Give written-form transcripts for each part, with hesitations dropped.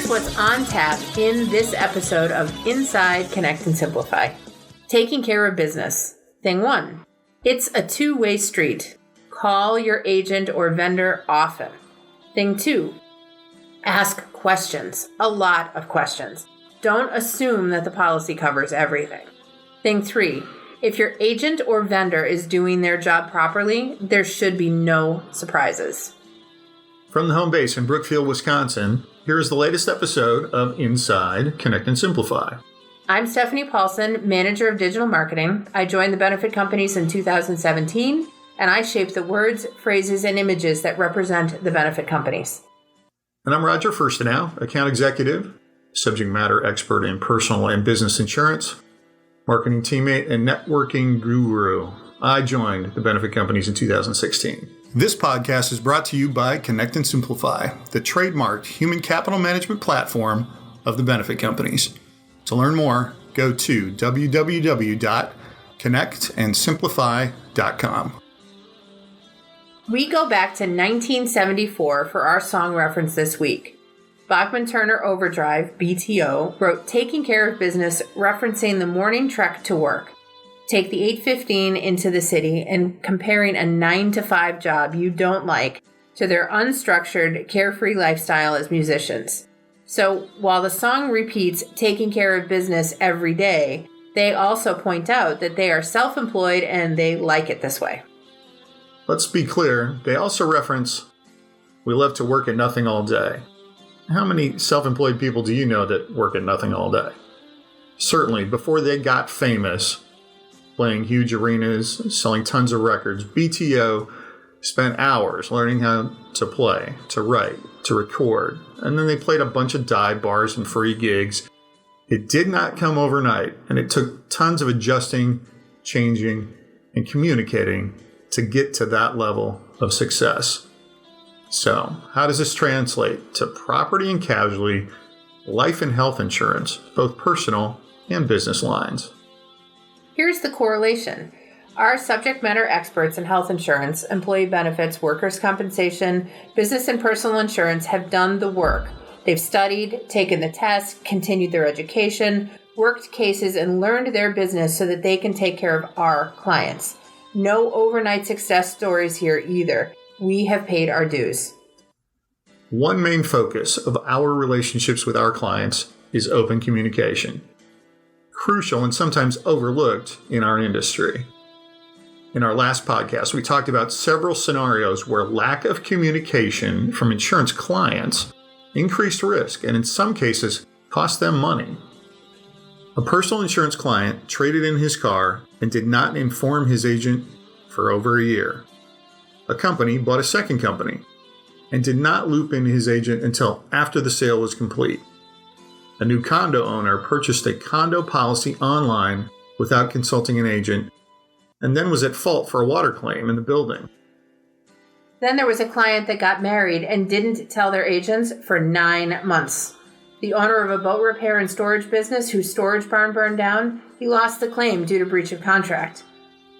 Here's what's on tap in this episode of Inside Connect and Simplify. Taking care of business. Thing 1. It's a two-way street. Call your agent or vendor often. Thing 2. Ask questions. A lot of questions. Don't assume that the policy covers everything. Thing 3. If your agent or vendor is doing their job properly, there should be no surprises. From the home base in Brookfield, Wisconsin, here is the latest episode of Inside Connect and Simplify. I'm Stephanie Paulsen, Manager of Digital Marketing. I joined the benefit companies in 2017, and I shape the words, phrases, and images that represent the benefit companies. And I'm Roger Fuerstenau, Account Executive, Subject Matter Expert in Personal and Business Insurance, Marketing Teammate, and Networking Guru. I joined the benefit companies in 2016. This podcast is brought to you by Connect and Simplify, the trademarked human capital management platform of the benefit companies. To learn more, go to www.connectandsimplify.com. We go back to 1974 for our song reference this week. Bachman Turner Overdrive, BTO, wrote Taking Care of Business, referencing the morning trek to work. Take the 8:15 into the city and comparing a 9-to-5 job you don't like to their unstructured, carefree lifestyle as musicians. So while the song repeats taking care of business every day, they also point out that they are self-employed and they like it this way. Let's be clear, they also reference, we love to work at nothing all day. How many self-employed people do you know that work at nothing all day? Certainly, before they got famous, playing huge arenas, selling tons of records, BTO spent hours learning how to play, to write, to record, and then they played a bunch of dive bars and free gigs. It did not come overnight, and it took tons of adjusting, changing, and communicating to get to that level of success. So, how does this translate to property and casualty, life and health insurance, both personal and business lines? Here's the correlation. Our subject matter experts in health insurance, employee benefits, workers' compensation, business and personal insurance have done the work. They've studied, taken the test, continued their education, worked cases, and learned their business so that they can take care of our clients. No overnight success stories here either. We have paid our dues. One main focus of our relationships with our clients is open communication. Crucial and sometimes overlooked in our industry. In our last podcast, we talked about several scenarios where lack of communication from insurance clients increased risk and in some cases cost them money. A personal insurance client traded in his car and did not inform his agent for over a year. A company bought a second company and did not loop in his agent until after the sale was complete. A new condo owner purchased a condo policy online without consulting an agent and then was at fault for a water claim in the building. Then there was a client that got married and didn't tell their agents for 9 months. The owner of a boat repair and storage business whose storage barn burned down, he lost the claim due to breach of contract.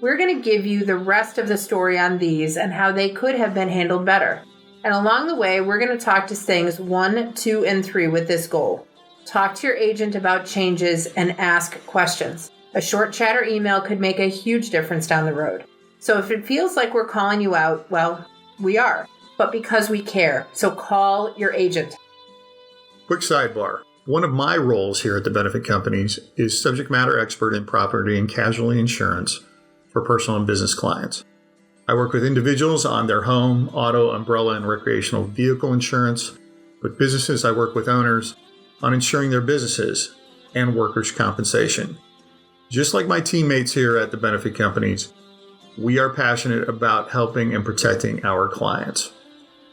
We're going to give you the rest of the story on these and how they could have been handled better. And along the way, we're going to talk to things 1, 2, and 3 with this goal. Talk to your agent about changes and ask questions. A short chat or email could make a huge difference down the road. So if it feels like we're calling you out, well, we are, but because we care. So call your agent. Quick sidebar. One of my roles here at the benefit companies is subject matter expert in property and casualty insurance for personal and business clients. I work with individuals on their home, auto, umbrella, and recreational vehicle insurance. With businesses, I work with owners on insuring their businesses and workers' compensation. Just like my teammates here at the benefit companies, we are passionate about helping and protecting our clients.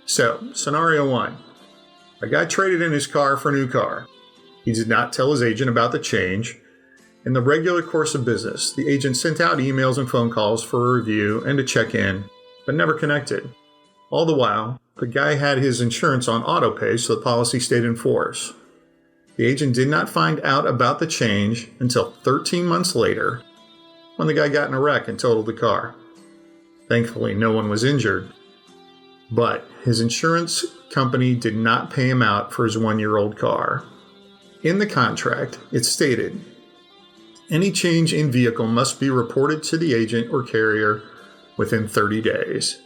So, scenario 1. A guy traded in his car for a new car. He did not tell his agent about the change. In the regular course of business, the agent sent out emails and phone calls for a review and to check in, but never connected. All the while, the guy had his insurance on auto pay, so the policy stayed in force. The agent did not find out about the change until 13 months later, when the guy got in a wreck and totaled the car. Thankfully, no one was injured. but his insurance company did not pay him out for his 1-year-old car. In the contract, it stated, any change in vehicle must be reported to the agent or carrier within 30 days.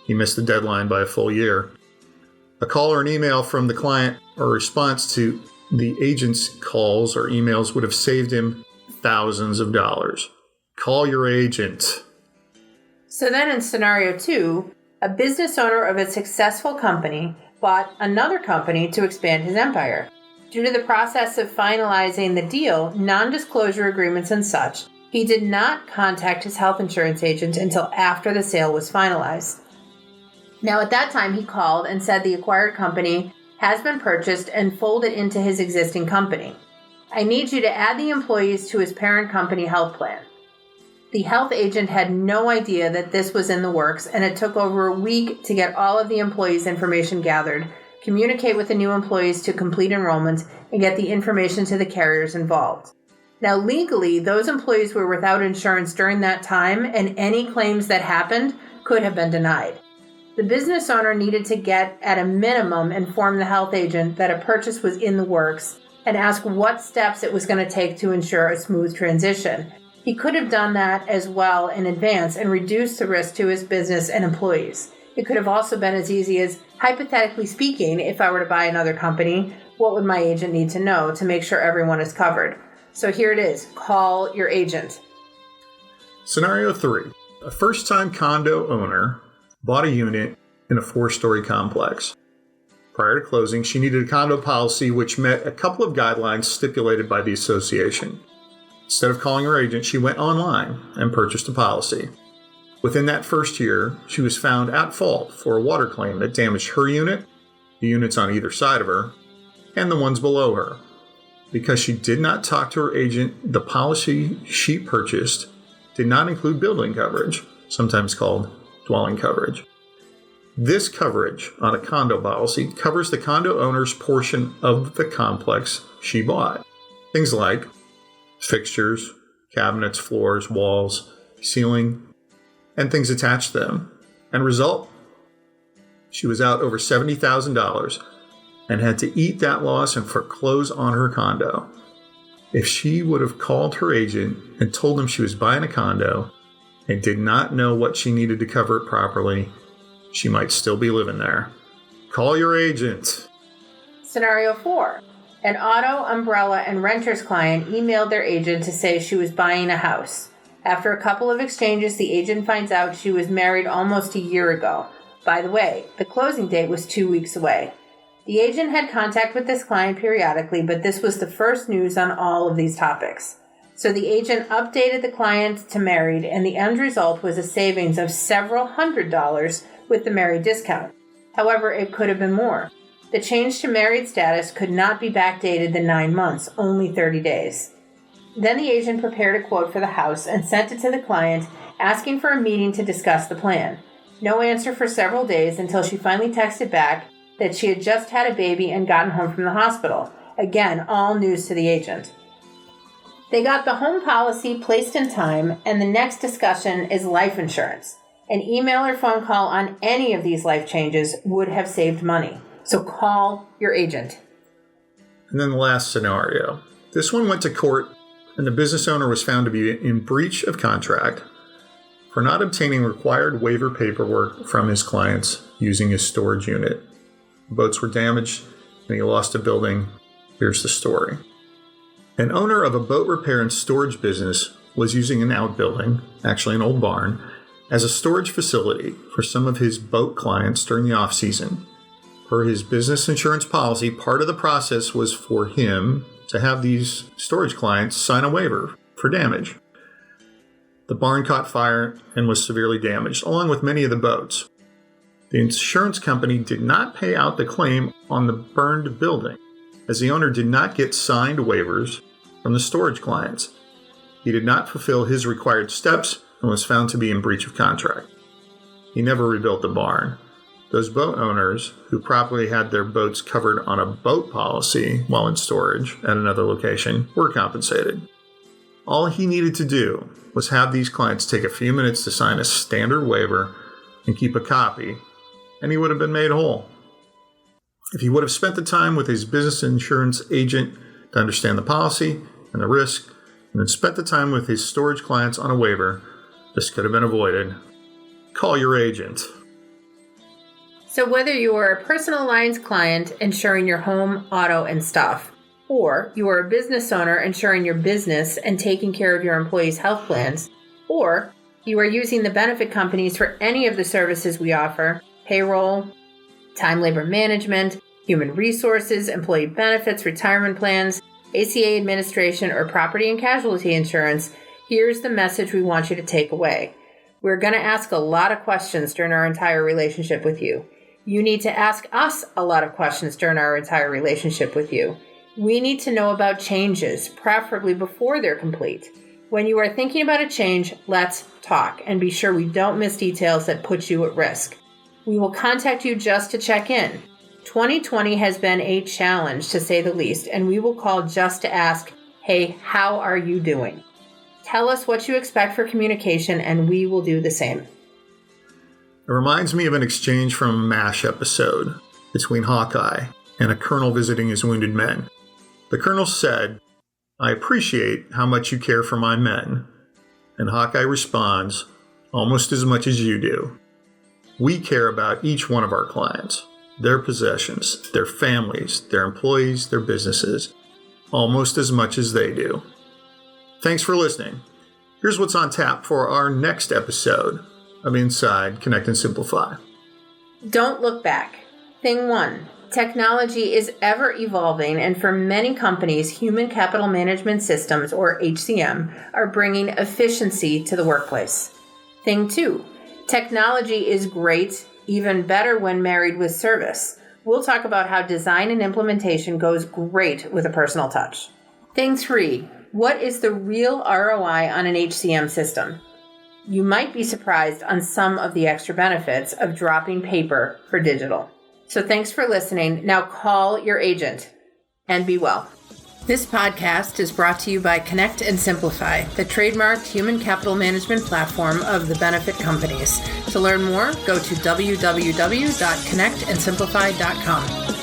He missed the deadline by a full year. A call or an email from the client or response to the agent's calls or emails would have saved him thousands of dollars. Call your agent. So then in scenario 2, a business owner of a successful company bought another company to expand his empire. Due to the process of finalizing the deal, non-disclosure agreements and such, he did not contact his health insurance agent until after the sale was finalized. Now at that time he called and said the acquired company has been purchased and folded into his existing company. I need you to add the employees to his parent company health plan. The health agent had no idea that this was in the works, and it took over a week to get all of the employees' information gathered, communicate with the new employees to complete enrollment, and get the information to the carriers involved. Now, legally, those employees were without insurance during that time, and any claims that happened could have been denied. The business owner needed to get, at a minimum, inform the health agent that a purchase was in the works and ask what steps it was going to take to ensure a smooth transition. He could have done that as well in advance and reduced the risk to his business and employees. It could have also been as easy as, hypothetically speaking, if I were to buy another company, what would my agent need to know to make sure everyone is covered? So here it is. Call your agent. Scenario 3. A first-time condo owner bought a unit in a 4-story complex. Prior to closing, she needed a condo policy which met a couple of guidelines stipulated by the association. Instead of calling her agent, she went online and purchased a policy. Within that first year, she was found at fault for a water claim that damaged her unit, the units on either side of her, and the ones below her. Because she did not talk to her agent, the policy she purchased did not include building coverage, sometimes called dwelling coverage. This coverage on a condo policy covers the condo owner's portion of the complex she bought. Things like fixtures, cabinets, floors, walls, ceiling, and things attached to them. And result, she was out over $70,000 and had to eat that loss and foreclose on her condo. If she would have called her agent and told them she was buying a condo and did not know what she needed to cover it properly, she might still be living there. Call your agent. Scenario 4. An auto, umbrella, and renter's client emailed their agent to say she was buying a house. After a couple of exchanges, the agent finds out she was married almost a year ago. By the way, the closing date was 2 weeks away. The agent had contact with this client periodically, but this was the first news on all of these topics. So the agent updated the client to married, and the end result was a savings of several $100s with the married discount. However, it could have been more. The change to married status could not be backdated the 9 months, only 30 days. Then the agent prepared a quote for the house and sent it to the client, asking for a meeting to discuss the plan. No answer for several days until she finally texted back that she had just had a baby and gotten home from the hospital. Again, all news to the agent. They got the home policy placed in time, and the next discussion is life insurance. An email or phone call on any of these life changes would have saved money. So call your agent. And then the last scenario. This one went to court, and the business owner was found to be in breach of contract for not obtaining required waiver paperwork from his clients using his storage unit. Boats were damaged, and he lost a building. Here's the story. An owner of a boat repair and storage business was using an outbuilding, actually an old barn, as a storage facility for some of his boat clients during the off-season. Per his business insurance policy, part of the process was for him to have these storage clients sign a waiver for damage. The barn caught fire and was severely damaged, along with many of the boats. The insurance company did not pay out the claim on the burned building, as the owner did not get signed waivers from the storage clients. He did not fulfill his required steps and was found to be in breach of contract. He never rebuilt the barn. Those boat owners who properly had their boats covered on a boat policy while in storage at another location were compensated. All he needed to do was have these clients take a few minutes to sign a standard waiver and keep a copy, and he would have been made whole. If he would have spent the time with his business insurance agent to understand the policy and the risk, and then spent the time with his storage clients on a waiver, this could have been avoided. Call your agent. So whether you are a personal lines client insuring your home, auto, and stuff, or you are a business owner insuring your business and taking care of your employees' health plans, or you are using the benefit companies for any of the services we offer, payroll, time labor management, human resources, employee benefits, retirement plans, ACA administration, or property and casualty insurance, here's the message we want you to take away. We're going to ask a lot of questions during our entire relationship with you. You need to ask us a lot of questions during our entire relationship with you. We need to know about changes, preferably before they're complete. When you are thinking about a change, let's talk and be sure we don't miss details that put you at risk. We will contact you just to check in. 2020 has been a challenge, to say the least, and we will call just to ask, hey, how are you doing? Tell us what you expect for communication, and we will do the same. It reminds me of an exchange from a MASH episode between Hawkeye and a colonel visiting his wounded men. The colonel said, "I appreciate how much you care for my men." And Hawkeye responds, "Almost as much as you do. We care about each one of our clients, their possessions, their families, their employees, their businesses, almost as much as they do." Thanks for listening. Here's what's on tap for our next episode of Inside Connect and Simplify. Don't look back. Thing 1. Technology is ever evolving, and for many companies, human capital management systems, or HCM, are bringing efficiency to the workplace. Thing 2. Technology is great, even better when married with service. We'll talk about how design and implementation goes great with a personal touch. Thing 3. What is the real ROI on an HCM system? You might be surprised on some of the extra benefits of dropping paper for digital. So thanks for listening. Now call your agent and be well. This podcast is brought to you by Connect and Simplify, the trademarked human capital management platform of the benefit companies. To learn more, go to www.connectandsimplify.com.